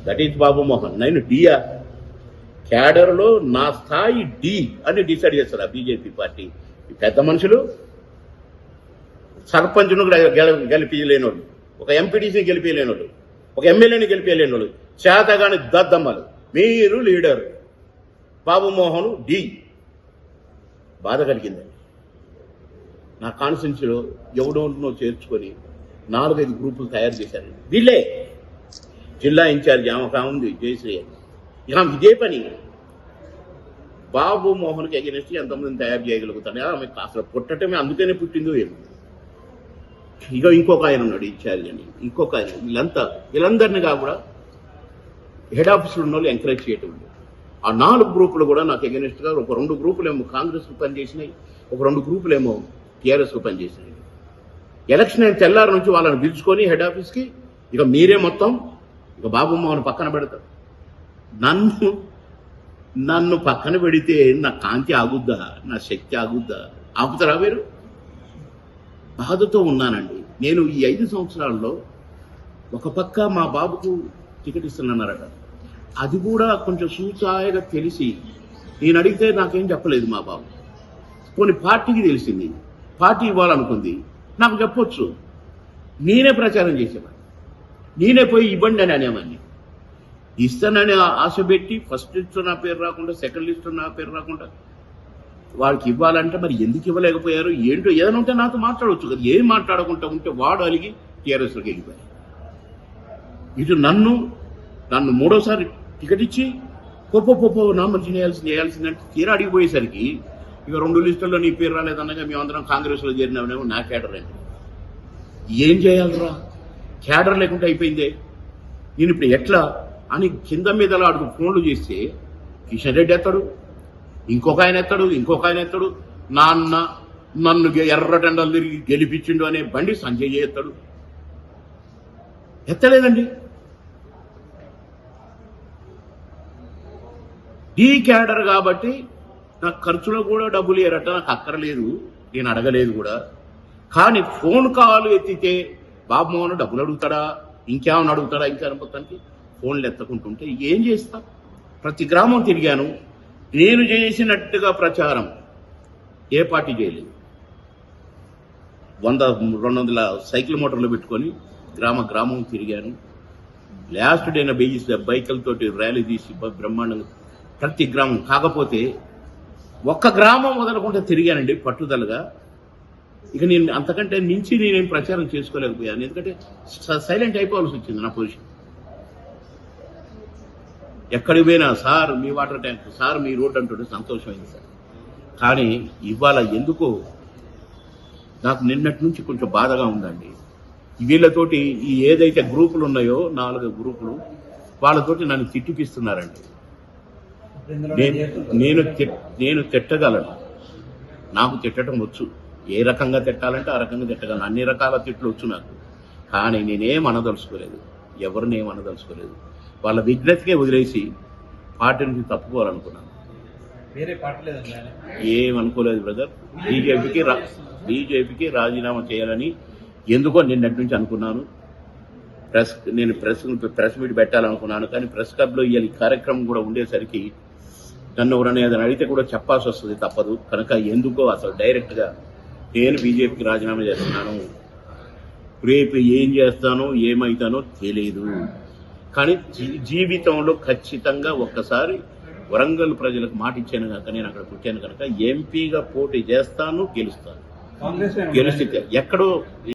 That is బాబు మోహన్. నేను డియా క్యాడర్లో నా స్థాయి డి అని డిసైడ్ చేస్తారు ఆ బీజేపీ పార్టీ. పెద్ద మనుషులు సర్పంచ్ను గెలిపించలేనోళ్ళు, ఒక ఎంపీటీసీని గెలిపించలేనోళ్ళు, ఒక ఎమ్మెల్యేని గెలిపించలేనోళ్ళు, చేతగాని దద్దమ్మలు. మీరు లీడర్ బాబు మోహన్ డి. బాధ కలిగిందండి. నా కాన్స్టిట్యున్సీలో ఎవడో చేర్చుకొని 4-5 గ్రూపులు తయారు చేశారు. వీళ్ళే జిల్లా ఇన్ఛార్జ్ ఆమె ఉంది జయశ్రీ. ఇక ఇదే పని బాబు మోహన్కి ఎగెనిస్ట్ ఎంతమందిని తయారు చేయగలుగుతాడు. ఆమె అసలు పుట్టటమే అందుకనే పుట్టిందో ఏమో. ఇక ఇంకొక ఆయన ఉన్నాడు ఇన్ఛార్జ్ అని, ఇంకొక ఆయన. వీళ్ళందరినీ కూడా హెడ్ ఆఫీసులో ఉన్న వాళ్ళు ఎంకరేజ్ చేయటం. ఆ 4 గ్రూపులు కూడా నాకు ఎగెనిస్ట్గా ఒక 2 గ్రూపులేమో కాంగ్రెస్కు పనిచేసినాయి, ఒక 2 గ్రూపులేమో టీఆర్ఎస్కు పనిచేసినాయి. ఎలక్షన్ అయిన తెల్లారి నుంచి వాళ్ళని పిలుచుకొని హెడ్ ఆఫీస్కి ఇక మీరే మొత్తం ఇక బాబు మోహన్ పక్కన పెడతారు. నన్ను పక్కన పెడితే నా కాంతి ఆగుద్దా, నా శక్తి ఆగుద్దా? ఆపుతారా మీరు? బాధతో ఉన్నానండి నేను. ఈ 5 సంవత్సరాల్లో ఒక పక్క మా బాబుకు టికెట్ ఇస్తున్నారట, అది కూడా కొంచెం సూచాయగా తెలిసి నేను అడిగితే నాకేం చెప్పలేదు మా బాబు. కొన్ని పార్టీకి తెలిసింది, పార్టీ ఇవ్వాలనుకుంది, నాకు చెప్పొచ్చు. నేనే ప్రచారం చేసేవాడిని, నేనే పోయి ఇవ్వండి అని అనేవాడిని. ఇస్తానని ఆశ పెట్టి ఫస్ట్ లిస్టు నా పేరు రాకుండా, సెకండ్ లిస్టు నా పేరు రాకుండా వాళ్ళకి ఇవ్వాలంటే మరి ఎందుకు ఇవ్వలేకపోయారు ఏంటో? ఏదైనా ఉంటే నాతో మాట్లాడవచ్చు కదా. ఏం మాట్లాడకుండా ఉంటే వాడు అలిగి టీఆర్ఎస్లోకి వెళ్ళిపోయారు. ఇటు నన్ను 3వసారి టికెట్ ఇచ్చి పోపో నామినేషన్ వేయాల్సిందంటే తీరా అడిగిపోయేసరికి ఇక 2 లిస్టుల్లో నీ పేరు రాలేదన్నగా మేమందరం కాంగ్రెస్లో చేరినామనేమో నా క్యాడర్ అండి. ఏం చేయాలరా? క్యాడర్ లేకుండా అయిపోయిందే. నేను ఇప్పుడు ఎట్లా అని కింద మీద అడుగు ఫోన్లు చేస్తే కిషన్ రెడ్డి ఎత్తాడు, ఇంకొక ఆయన ఎత్తాడు, నన్ను ఎర్రటెండలు తిరిగి గెలిపించిండు అనే బండి సంజయ్ ఎత్తాడు. ఎత్తలేదండి. డీ క్యాడర్ కాబట్టి నాకు ఖర్చులో కూడా డబ్బులు ఇవ్వరట, నాకు అక్కర్లేదు, నేను అడగలేదు కూడా. కానీ ఫోన్ కాల్ ఎత్తితే బాబు మోహన్ డబ్బులు అడుగుతాడా, ఇంకేమైనా అడుగుతాడా, ఇంకా మొత్తానికి ఫోన్లు ఎత్తకుంటుంటే ఏం చేస్తా? ప్రతి గ్రామం తిరిగాను. నేను చేసినట్టుగా ప్రచారం ఏ పార్టీ చేయలేదు. 100-200 సైకిల్ మోటార్లు పెట్టుకొని గ్రామం తిరిగాను. లాస్ట్ డేన 1000 బైకులతోటి ర్యాలీ తీసి బ్రహ్మాండంగా ప్రతి గ్రామం. కాకపోతే ఒక్క గ్రామం మొదలుకుంటే తిరిగానండి పట్టుదలగా. ఇక నేను అంతకంటే మించి నేనేం ప్రచారం చేసుకోలేకపోయాను, ఎందుకంటే సైలెంట్ అయిపోవాల్సి వచ్చింది నా పొజిషన్. ఎక్కడికి పోయినా సార్ మీ వాటర్ ట్యాంక్, సార్ మీ రోడ్ అంటుంటే సంతోషమైంది సార్. కానీ ఇవాళ ఎందుకో నాకు నిన్నటి నుంచి కొంచెం బాధగా ఉందండి. వీళ్ళతోటి ఈ ఏదైతే గ్రూపులు ఉన్నాయో 4 గ్రూపులు, వాళ్ళతోటి నన్ను తిట్టిపిస్తున్నారండి. నేను తిట్టగలను, నాకు తిట్టడం వచ్చు. ఏ రకంగా తిట్టాలంటే ఆ రకంగా తిట్టగలను. అన్ని రకాల తిట్లు వచ్చు నాకు. కానీ నేనేం అనదలుచుకోలేదు, ఎవరినేం అనదలుచుకోలేదు. వాళ్ళ విజ్ఞతకే వదిలేసి పార్టీ నుంచి తప్పుకోవాలనుకున్నాను. ఏమనుకోలేదు బ్రదర్. బీజేపీకి రాజీనామా చేయాలని ఎందుకో నిన్నటి నుంచి అనుకున్నాను. నేను ప్రెస్ మీట్ పెట్టాలనుకున్నాను. కానీ ప్రెస్ క్లబ్లో ఇవాళ ఈ కార్యక్రమం కూడా ఉండేసరికి నన్ను ఎవరైనా ఏదైనా అడిగితే కూడా చెప్పాల్సి వస్తుంది, తప్పదు. కనుక ఎందుకో అసలు డైరెక్ట్గా నేను బీజేపీకి రాజీనామా చేస్తున్నాను. రేపు ఏం చేస్తానో ఏమవుతానో తెలియదు. కానీ జీవితంలో ఖచ్చితంగా ఒక్కసారి వరంగల్ ప్రజలకు మాట ఇచ్చాను కనుక, నేను అక్కడ పుట్టాను కనుక ఎంపీగా పోటీ చేస్తాను, గెలుస్తాను. గెలిస్తే ఎక్కడో